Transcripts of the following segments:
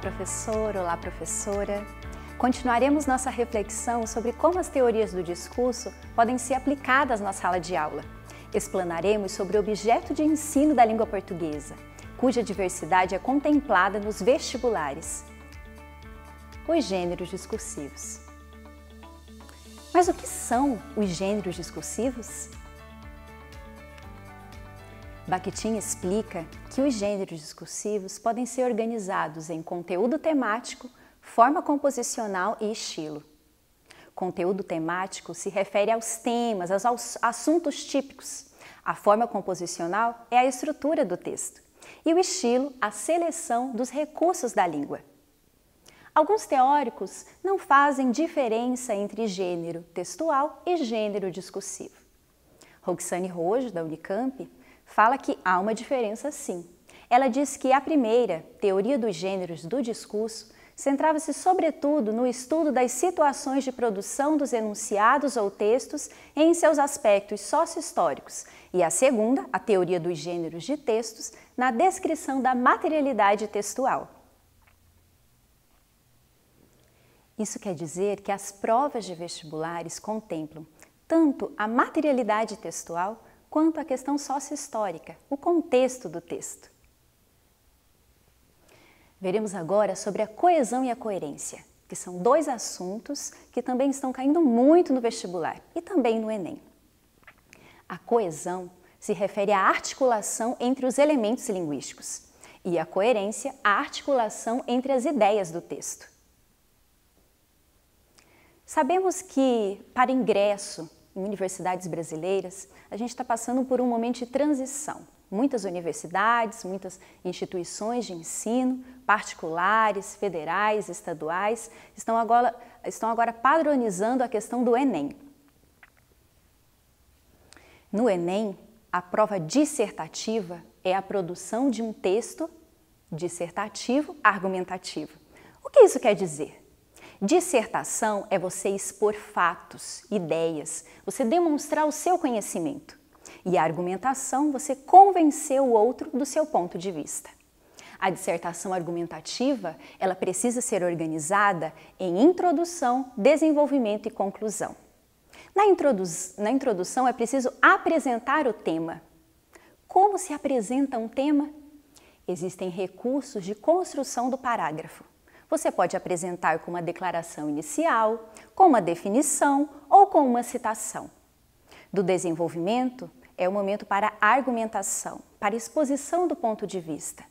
professor, olá, professora. Continuaremos nossa reflexão sobre como as teorias do discurso podem ser aplicadas na sala de aula. Explanaremos sobre o objeto de ensino da língua portuguesa, cuja diversidade é contemplada nos vestibulares. Os gêneros discursivos. Mas o que são os gêneros discursivos? Bakhtin explica que os gêneros discursivos podem ser organizados em conteúdo temático, forma composicional e estilo. Conteúdo temático se refere aos temas, aos assuntos típicos. A forma composicional é a estrutura do texto. E o estilo, a seleção dos recursos da língua. Alguns teóricos não fazem diferença entre gênero textual e gênero discursivo. Roxane Rojo, da Unicamp, fala que há uma diferença sim. Ela diz que a primeira, teoria dos gêneros do discurso, centrava-se sobretudo no estudo das situações de produção dos enunciados ou textos em seus aspectos sócio-históricos, e a segunda, a teoria dos gêneros de textos, na descrição da materialidade textual. Isso quer dizer que as provas de vestibulares contemplam tanto a materialidade textual quanto a questão sócio-histórica, o contexto do texto. Veremos agora sobre a coesão e a coerência, que são dois assuntos que também estão caindo muito no vestibular e também no Enem. A coesão se refere à articulação entre os elementos linguísticos e a coerência à articulação entre as ideias do texto. Sabemos que, para ingresso em universidades brasileiras, a gente está passando por um momento de transição. Muitas universidades, muitas instituições de ensino, particulares, federais, estaduais, estão agora padronizando a questão do Enem. No Enem, a prova dissertativa é a produção de um texto dissertativo argumentativo. O que isso quer dizer? Dissertação é você expor fatos, ideias, você demonstrar o seu conhecimento. E a argumentação, você convencer o outro do seu ponto de vista. A dissertação argumentativa, ela precisa ser organizada em introdução, desenvolvimento e conclusão. Na introdução é preciso apresentar o tema. Como se apresenta um tema? Existem recursos de construção do parágrafo. Você pode apresentar com uma declaração inicial, com uma definição ou com uma citação. Do desenvolvimento é o momento para argumentação, para exposição do ponto de vista.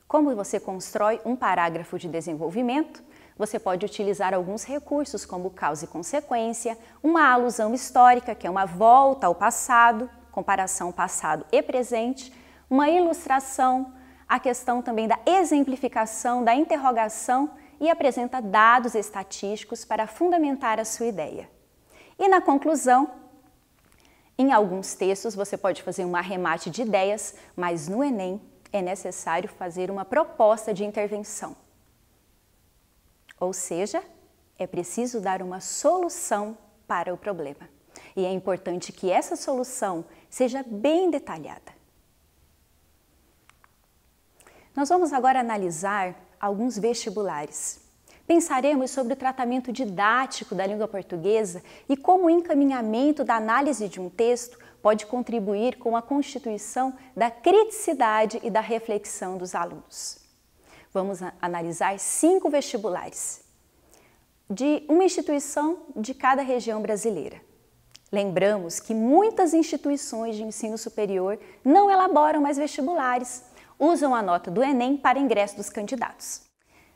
Como você constrói um parágrafo de desenvolvimento, você pode utilizar alguns recursos como causa e consequência, uma alusão histórica, que é uma volta ao passado, comparação passado e presente, uma ilustração, a questão também da exemplificação, da interrogação e apresenta dados estatísticos para fundamentar a sua ideia. E na conclusão, em alguns textos você pode fazer um arremate de ideias, mas no Enem é necessário fazer uma proposta de intervenção. Ou seja, é preciso dar uma solução para o problema. E é importante que essa solução seja bem detalhada. Nós vamos agora analisar alguns vestibulares. Pensaremos sobre o tratamento didático da língua portuguesa e como o encaminhamento da análise de um texto pode contribuir com a constituição da criticidade e da reflexão dos alunos. Vamos analisar 5 vestibulares de uma instituição de cada região brasileira. Lembramos que muitas instituições de ensino superior não elaboram mais vestibulares, usam a nota do Enem para ingresso dos candidatos.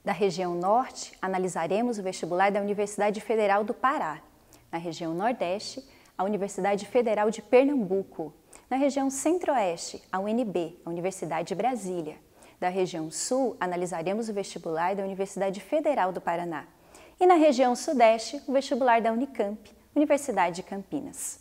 Da região Norte, analisaremos o vestibular da Universidade Federal do Pará. Na região Nordeste, a Universidade Federal de Pernambuco. Na região Centro-Oeste, a UNB, a Universidade de Brasília. Da região Sul, analisaremos o vestibular da Universidade Federal do Paraná. E na região Sudeste, o vestibular da Unicamp, Universidade de Campinas.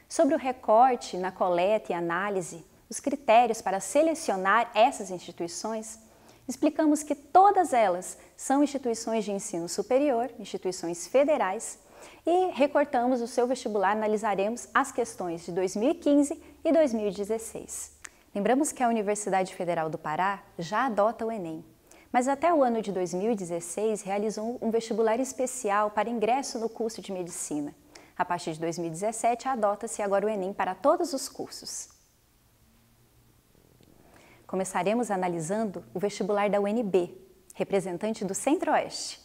Sobre o recorte na coleta e análise, os critérios para selecionar essas instituições, explicamos que todas elas são instituições de ensino superior, instituições federais, e recortamos o seu vestibular, analisaremos as questões de 2015 e 2016. Lembramos que a Universidade Federal do Pará já adota o Enem, mas até o ano de 2016 realizou um vestibular especial para ingresso no curso de medicina. A partir de 2017, adota-se agora o Enem para todos os cursos. Começaremos analisando o vestibular da UNB, representante do Centro-Oeste.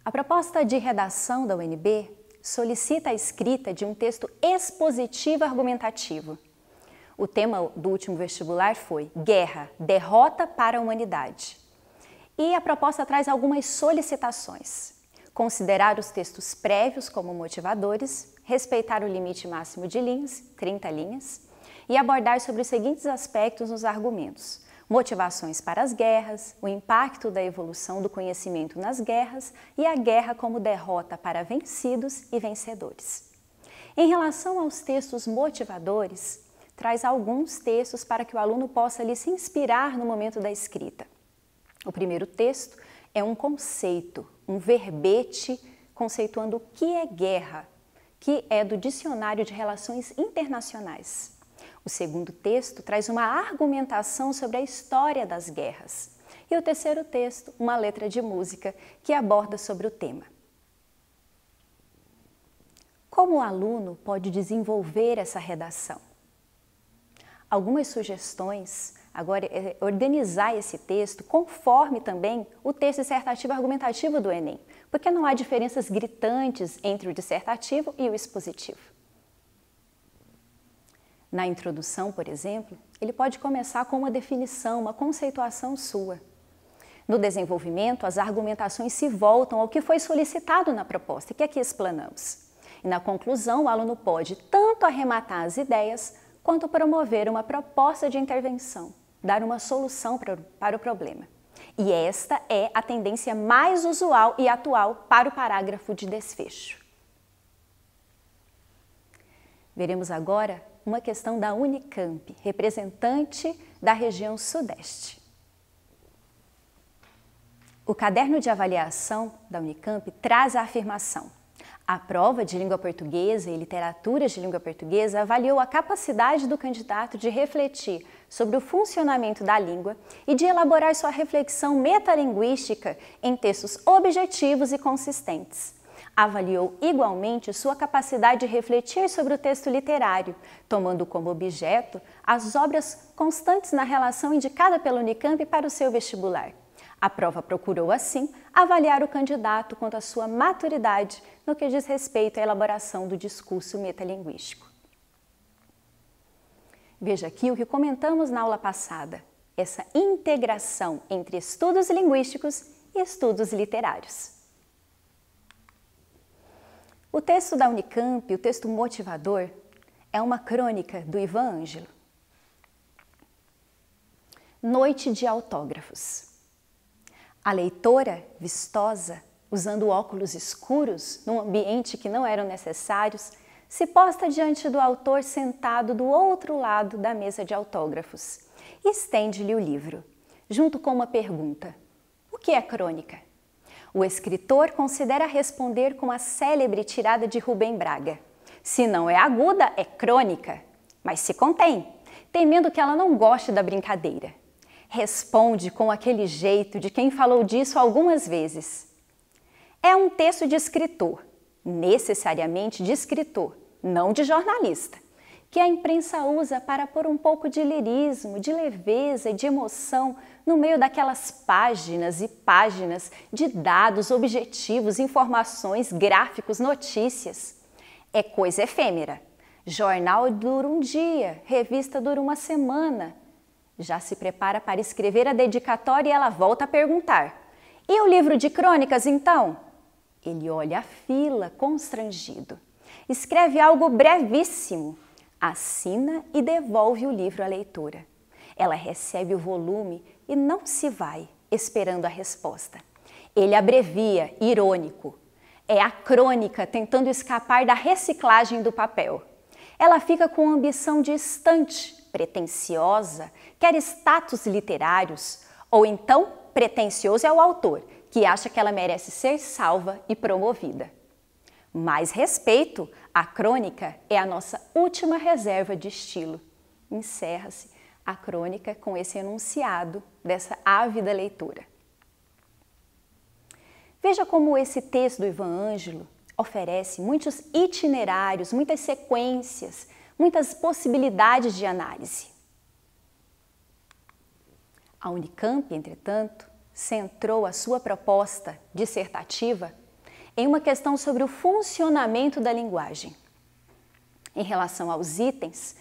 A proposta de redação da UNB solicita a escrita de um texto expositivo argumentativo. O tema do último vestibular foi Guerra, derrota para a humanidade. E a proposta traz algumas solicitações. Considerar os textos prévios como motivadores, respeitar o limite máximo de linhas, 30 linhas, e abordar sobre os seguintes aspectos nos argumentos: motivações para as guerras, o impacto da evolução do conhecimento nas guerras e a guerra como derrota para vencidos e vencedores. Em relação aos textos motivadores, traz alguns textos para que o aluno possa ali se inspirar no momento da escrita. O primeiro texto é um conceito, um verbete conceituando o que é guerra, que é do Dicionário de Relações Internacionais. O segundo texto traz uma argumentação sobre a história das guerras. E o terceiro texto, uma letra de música que aborda sobre o tema. Como o aluno pode desenvolver essa redação? Algumas sugestões agora é organizar esse texto conforme também o texto dissertativo argumentativo do Enem, porque não há diferenças gritantes entre o dissertativo e o expositivo. Na introdução, por exemplo, ele pode começar com uma definição, uma conceituação sua. No desenvolvimento, as argumentações se voltam ao que foi solicitado na proposta, que aqui explanamos. E na conclusão, o aluno pode tanto arrematar as ideias, quanto promover uma proposta de intervenção, dar uma solução para o problema. E esta é a tendência mais usual e atual para o parágrafo de desfecho. Veremos agora uma questão da Unicamp, representante da região Sudeste. O caderno de avaliação da Unicamp traz a afirmação: a prova de língua portuguesa e literaturas de língua portuguesa avaliou a capacidade do candidato de refletir sobre o funcionamento da língua e de elaborar sua reflexão metalinguística em textos objetivos e consistentes. Avaliou igualmente sua capacidade de refletir sobre o texto literário, tomando como objeto as obras constantes na relação indicada pela Unicamp para o seu vestibular. A prova procurou, assim, avaliar o candidato quanto à sua maturidade no que diz respeito à elaboração do discurso metalinguístico. Veja aqui o que comentamos na aula passada, essa integração entre estudos linguísticos e estudos literários. O texto da Unicamp, o texto motivador, é uma crônica do Ivan Ângelo. Noite de autógrafos. A leitora, vistosa, usando óculos escuros, num ambiente que não eram necessários, se posta diante do autor sentado do outro lado da mesa de autógrafos e estende-lhe o livro, junto com uma pergunta: o que é crônica? O escritor considera responder com a célebre tirada de Rubem Braga: se não é aguda, é crônica, mas se contém, temendo que ela não goste da brincadeira. Responde com aquele jeito de quem falou disso algumas vezes. É um texto de escritor, necessariamente de escritor, não de jornalista, que a imprensa usa para pôr um pouco de lirismo, de leveza e de emoção no meio daquelas páginas e páginas de dados, objetivos, informações, gráficos, notícias. É coisa efêmera. Jornal dura um dia, revista dura uma semana. Já se prepara para escrever a dedicatória e ela volta a perguntar: e o livro de crônicas, então? Ele olha a fila, constrangido. Escreve algo brevíssimo, assina e devolve o livro à leitora. Ela recebe o volume e não se vai, esperando a resposta. Ele abrevia, irônico. É a crônica tentando escapar da reciclagem do papel. Ela fica com ambição distante, pretensiosa, quer status literários, ou então pretensioso é o autor, que acha que ela merece ser salva e promovida. Mais respeito, a crônica é a nossa última reserva de estilo. Encerra-se a crônica com esse enunciado dessa ávida leitura. Veja como esse texto do Ivan Ângelo oferece muitos itinerários, muitas sequências, muitas possibilidades de análise. A Unicamp, entretanto, centrou a sua proposta dissertativa em uma questão sobre o funcionamento da linguagem. Em relação aos itens,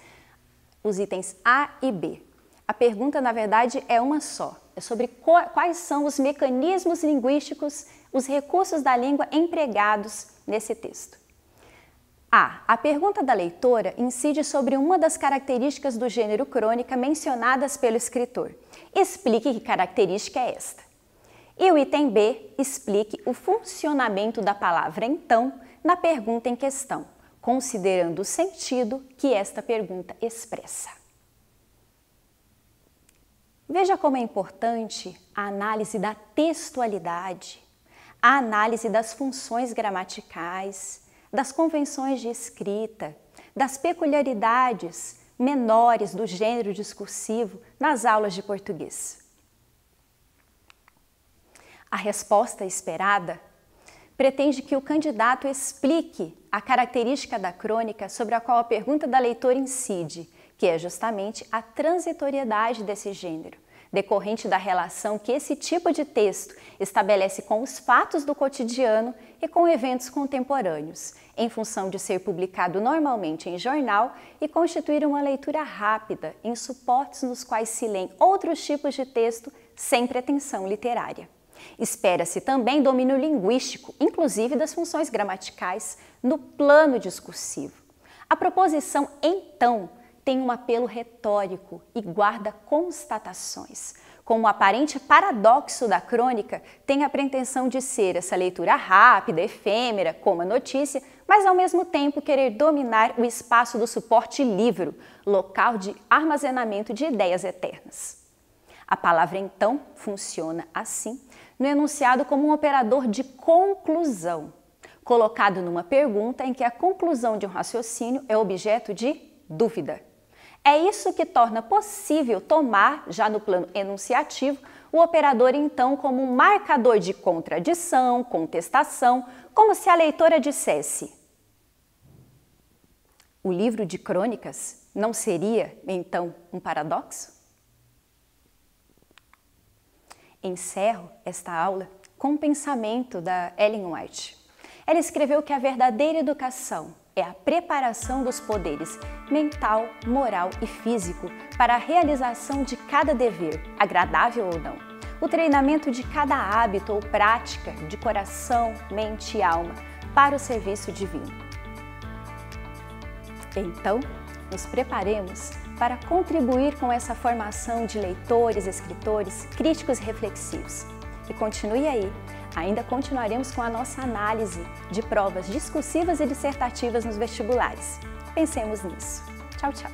os itens A e B. A pergunta, na verdade, é uma só. É sobre quais são os mecanismos linguísticos, os recursos da língua empregados nesse texto. A pergunta da leitora incide sobre uma das características do gênero crônica mencionadas pelo escritor. Explique que característica é esta. E o item B, explique o funcionamento da palavra então na pergunta em questão, considerando o sentido que esta pergunta expressa. Veja como é importante a análise da textualidade, a análise das funções gramaticais, das convenções de escrita, das peculiaridades menores do gênero discursivo nas aulas de português. A resposta esperada pretende que o candidato explique a característica da crônica sobre a qual a pergunta da leitora incide, que é justamente a transitoriedade desse gênero, decorrente da relação que esse tipo de texto estabelece com os fatos do cotidiano e com eventos contemporâneos, em função de ser publicado normalmente em jornal e constituir uma leitura rápida em suportes nos quais se lêem outros tipos de texto sem pretensão literária. Espera-se também domínio linguístico, inclusive das funções gramaticais, no plano discursivo. A proposição então tem um apelo retórico e guarda constatações. Como o aparente paradoxo da crônica tem a pretensão de ser essa leitura rápida, efêmera, como a notícia, mas ao mesmo tempo querer dominar o espaço do suporte livro, local de armazenamento de ideias eternas. A palavra então funciona assim no enunciado como um operador de conclusão, colocado numa pergunta em que a conclusão de um raciocínio é objeto de dúvida. É isso que torna possível tomar, já no plano enunciativo, o operador então como um marcador de contradição, contestação, como se a leitora dissesse: o livro de crônicas não seria, então, um paradoxo? Encerro esta aula com um pensamento da Ellen White. Ela escreveu que a verdadeira educação é a preparação dos poderes mental, moral e físico para a realização de cada dever, agradável ou não. O treinamento de cada hábito ou prática de coração, mente e alma para o serviço divino. Então, nos preparemos para contribuir com essa formação de leitores, escritores, críticos e reflexivos. E continue aí, ainda continuaremos com a nossa análise de provas discursivas e dissertativas nos vestibulares. Pensemos nisso. Tchau, tchau!